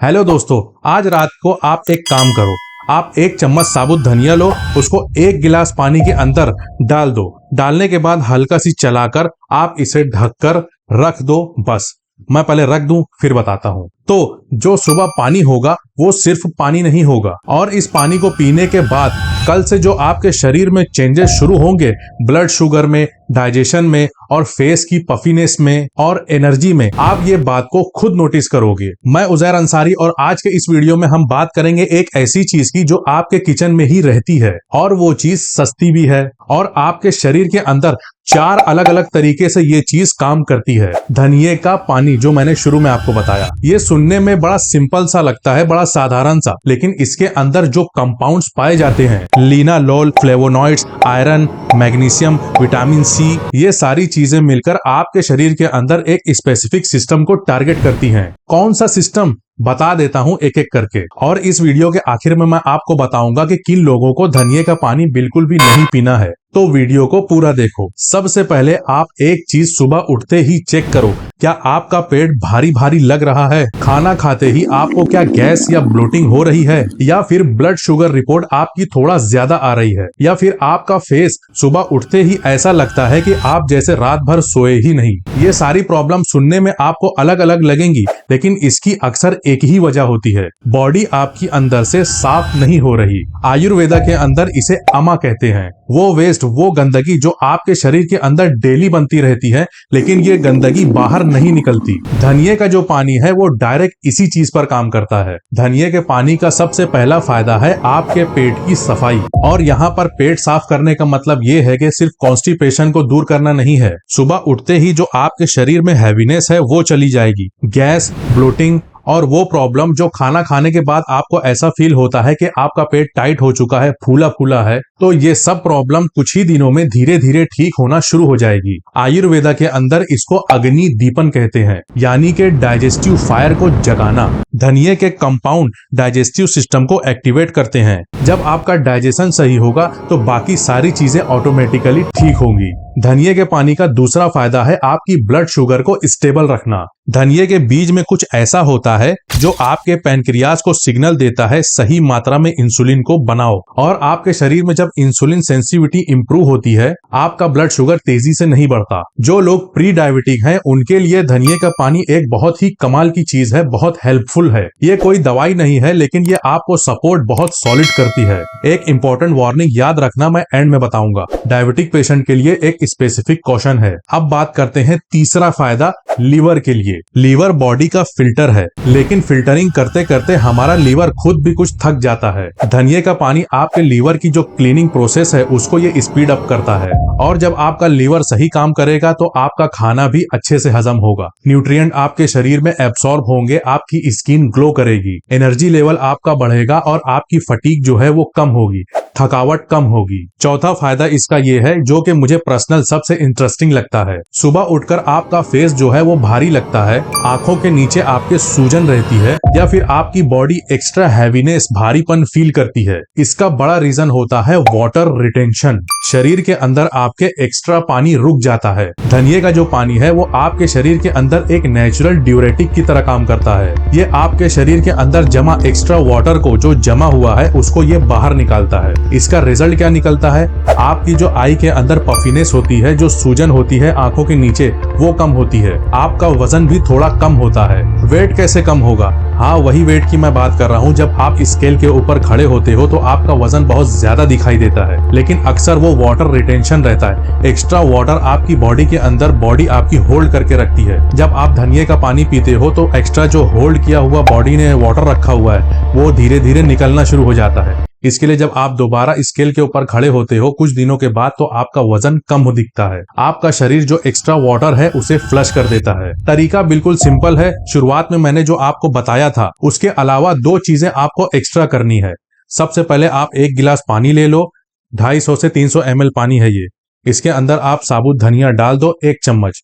Hello दोस्तों, आज रात को आप एक काम करो। आप एक चम्मच साबुत धनिया लो, उसको एक गिलास पानी के अंदर डाल दो। डालने के बाद हल्का सी चलाकर आप इसे ढककर रख दो। बस मैं पहले रख दूं फिर बताता हूं। तो जो सुबह पानी होगा वो सिर्फ पानी नहीं होगा, और इस पानी को पीने के बाद कल से जो आपके शरीर में चेंजेस शुरू होंगे, ब्लड शुगर में, डाइजेशन में और फेस की पफीनेस में और एनर्जी में, आप ये बात को खुद नोटिस करोगे। मैं उजैर अंसारी, और आज के इस वीडियो में हम बात करेंगे एक ऐसी चीज की जो आपके किचन में ही रहती है, और वो चीज सस्ती भी है, और आपके शरीर के अंदर 4 अलग अलग तरीके से ये चीज काम करती है। धनिये का पानी, जो मैंने शुरू में आपको बताया, ये सुनने में बड़ा सिंपल सा लगता है, बड़ा साधारण सा, लेकिन इसके अंदर जो कंपाउंड्स पाए जाते हैं, linalool, flavonoids, iron, magnesium, vitamin C, ये सारी चीजें मिलकर आपके शरीर के अंदर एक स्पेसिफिक सिस्टम को टारगेट करती हैं। कौन सा सिस्टम, बता देता हूं एक एक करके। और इस वीडियो के आखिर में मैं आपको बताऊंगा कि किन लोगों को धनिये का पानी बिल्कुल भी नहीं पीना है, तो वीडियो को पूरा देखो। सबसे पहले आप एक चीज सुबह उठते ही चेक करो, क्या आपका पेट भारी भारी लग रहा है? खाना खाते ही आपको क्या गैस या ब्लोटिंग हो रही है, या फिर ब्लड शुगर रिपोर्ट आपकी थोड़ा ज्यादा आ रही है, या फिर आपका फेस सुबह उठते ही ऐसा लगता है कि आप जैसे रात भर सोए ही नहीं। ये सारी प्रॉब्लम सुनने में आपको अलग अलग लगेंगी, लेकिन इसकी अक्सर एक ही वजह होती है, बॉडी आपकी अंदर से साफ नहीं हो रही। आयुर्वेदा के अंदर इसे अमा कहते हैं। वो वेस्ट, वो गंदगी जो आपके शरीर के अंदर डेली बनती रहती है, लेकिन ये गंदगी बाहर नहीं निकलती। धनिये का जो पानी है वो डायरेक्ट इसी चीज पर काम करता है। धनिये के पानी का सबसे पहला फायदा है आपके पेट की सफाई, और यहाँ पर पेट साफ करने का मतलब ये है कि सिर्फ कॉन्स्टिपेशन को दूर करना नहीं है। सुबह उठते ही जो आपके शरीर में हैवीनेस है वो चली जाएगी। गैस, ब्लोटिंग और वो प्रॉब्लम जो खाना खाने के बाद आपको ऐसा फील होता है कि आपका पेट टाइट हो चुका है, फूला फूला है, तो ये सब प्रॉब्लम कुछ ही दिनों में धीरे धीरे ठीक होना शुरू हो जाएगी। आयुर्वेदा के अंदर इसको अग्नि दीपन कहते हैं, यानी कि डाइजेस्टिव फायर को जगाना। धनिये के कंपाउंड डाइजेस्टिव सिस्टम को एक्टिवेट करते हैं। जब आपका डाइजेशन सही होगा तो बाकी सारी चीजें ऑटोमेटिकली ठीक होंगी। धनिये के पानी का दूसरा फायदा है आपकी ब्लड शुगर को स्टेबल रखना। धनिये के बीज में कुछ ऐसा होता है जो आपके पैनक्रियाज को सिग्नल देता है सही मात्रा में इंसुलिन को बनाओ, और आपके शरीर में जब इंसुलिन सेंसिटिविटी इंप्रूव होती है, आपका ब्लड शुगर तेजी से नहीं बढ़ता। जो लोग प्री डायबिटिक हैं उनके लिए धनिये का पानी एक बहुत ही कमाल की चीज है, बहुत हेल्पफुल है। ये कोई दवाई नहीं है, लेकिन ये आपको सपोर्ट बहुत सॉलिड करती है। एक इंपॉर्टेंट वार्निंग याद रखना, मैं एंड में बताऊंगा। डायबिटिक पेशेंट के लिए एक स्पेसिफिक क्वेश्चन है। अब बात करते हैं तीसरा फायदा, लीवर के लिए। लीवर बॉडी का फिल्टर है, लेकिन फिल्टरिंग करते करते हमारा लीवर खुद भी कुछ थक जाता है। धनिये का पानी आपके लीवर की जो क्लीनिंग प्रोसेस है उसको ये स्पीड अप करता है, और जब आपका लीवर सही काम करेगा तो आपका खाना भी अच्छे से हजम होगा, न्यूट्रिएंट आपके शरीर में एब्सॉर्ब होंगे, आपकी स्किन ग्लो करेगी, एनर्जी लेवल आपका बढ़ेगा, और आपकी फटीग जो है वो कम होगी, थकावट कम होगी। चौथा फायदा इसका ये है, जो कि मुझे पर्सनल सबसे इंटरेस्टिंग लगता है। सुबह उठकर आपका फेस जो है वो भारी लगता है, आंखों के नीचे आपके सूजन रहती है, या फिर आपकी बॉडी एक्स्ट्रा हैवीनेस, भारीपन फील करती है। इसका बड़ा रीजन होता है वाटर रिटेंशन। शरीर के अंदर आपके एक्स्ट्रा पानी रुक जाता है। धनिये का जो पानी है वो आपके शरीर के अंदर एक नेचुरल ड्यूरेटिक की तरह काम करता है। ये आपके शरीर के अंदर जमा एक्स्ट्रा वाटर को, जो जमा हुआ है, उसको ये बाहर निकालता है। इसका रिजल्ट क्या निकलता है? आपकी जो आई के अंदर पफीनेस होती है, जो सूजन होती है आंखों के नीचे, वो कम होती है। आपका वजन भी थोड़ा कम होता है। वेट कैसे कम होगा? हाँ, वही वेट की मैं बात कर रहा हूँ। जब आप स्केल के ऊपर खड़े होते हो तो आपका वजन बहुत ज्यादा दिखाई देता है, लेकिन अक्सर वो वाटर रिटेंशन रहता है। एक्स्ट्रा वाटर आपकी बॉडी के अंदर बॉडी आपकी होल्ड करके रखती है। जब आप धनिये का पानी पीते हो तो एक्स्ट्रा जो होल्ड किया हुआ बॉडी ने वाटर रखा हुआ है वो धीरे धीरे निकलना शुरू हो जाता है। इसके लिए जब आप दोबारा स्केल के ऊपर खड़े होते हो कुछ दिनों के बाद तो आपका वजन कम दिखता है। आपका शरीर जो एक्स्ट्रा वाटर है उसे फ्लश कर देता है। तरीका बिल्कुल सिंपल है। शुरुआत में मैंने जो आपको बताया था उसके अलावा 2 चीजें आपको एक्स्ट्रा करनी है। सबसे पहले आप एक गिलास पानी ले लो, 250 से 300 ml पानी है ये। इसके अंदर आप साबुत धनिया डाल दो 1 चम्मच।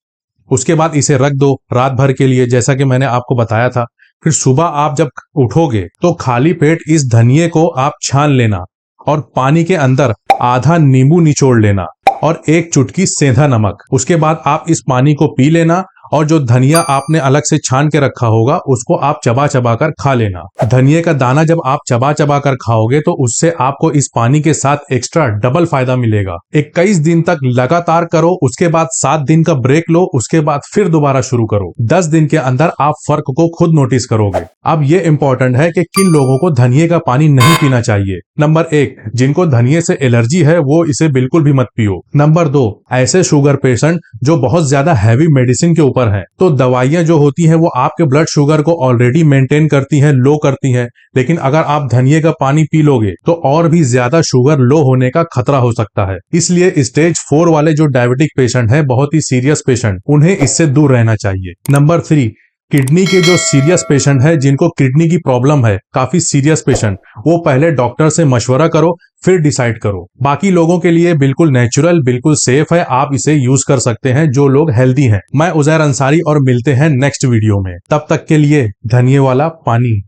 उसके बाद इसे रख दो रात भर के लिए, जैसा कि मैंने आपको बताया था। फिर सुबह आप जब उठोगे तो खाली पेट इस धनिये को आप छान लेना, और पानी के अंदर आधा नींबू निचोड़ लेना, और 1 चुटकी सेंधा नमक। उसके बाद आप इस पानी को पी लेना, और जो धनिया आपने अलग से छान के रखा होगा उसको आप चबा चबा कर खा लेना। धनिया का दाना जब आप चबा चबा कर खाओगे तो उससे आपको इस पानी के साथ एक्स्ट्रा डबल फायदा मिलेगा। 21 दिन तक लगातार करो, उसके बाद 7 दिन का ब्रेक लो, उसके बाद फिर दोबारा शुरू करो। 10 दिन के अंदर आप फर्क को खुद नोटिस करोगे। अब ये इंपॉर्टेंट है कि किन लोगों को धनिये का पानी नहीं पीना चाहिए। नंबर 1, जिनको धनिये से एलर्जी है वो इसे बिल्कुल भी मत पियो। नंबर 2, ऐसे शुगर पेशेंट जो बहुत ज्यादा हैवी मेडिसिन के ऊपर हैं। तो दवाइयां जो होती हैं वो आपके ब्लड शुगर को ऑलरेडी मेंटेन करती हैं, लो करती हैं, लेकिन अगर आप धनिये का पानी पी लोगे तो और भी ज्यादा शुगर लो होने का खतरा हो सकता है। इसलिए स्टेज 4 वाले जो डायबिटिक पेशेंट हैं, बहुत ही सीरियस पेशेंट, उन्हें इससे दूर रहना चाहिए। नंबर 3, किडनी के जो सीरियस पेशेंट है, जिनको किडनी की प्रॉब्लम है, काफी सीरियस पेशेंट, वो पहले डॉक्टर से मशवरा करो फिर डिसाइड करो। बाकी लोगों के लिए बिल्कुल नेचुरल, बिल्कुल सेफ है, आप इसे यूज कर सकते हैं जो लोग हेल्दी हैं। मैं उजैर अंसारी और मिलते हैं नेक्स्ट वीडियो में। तब तक के लिए धनिये वाला पानी।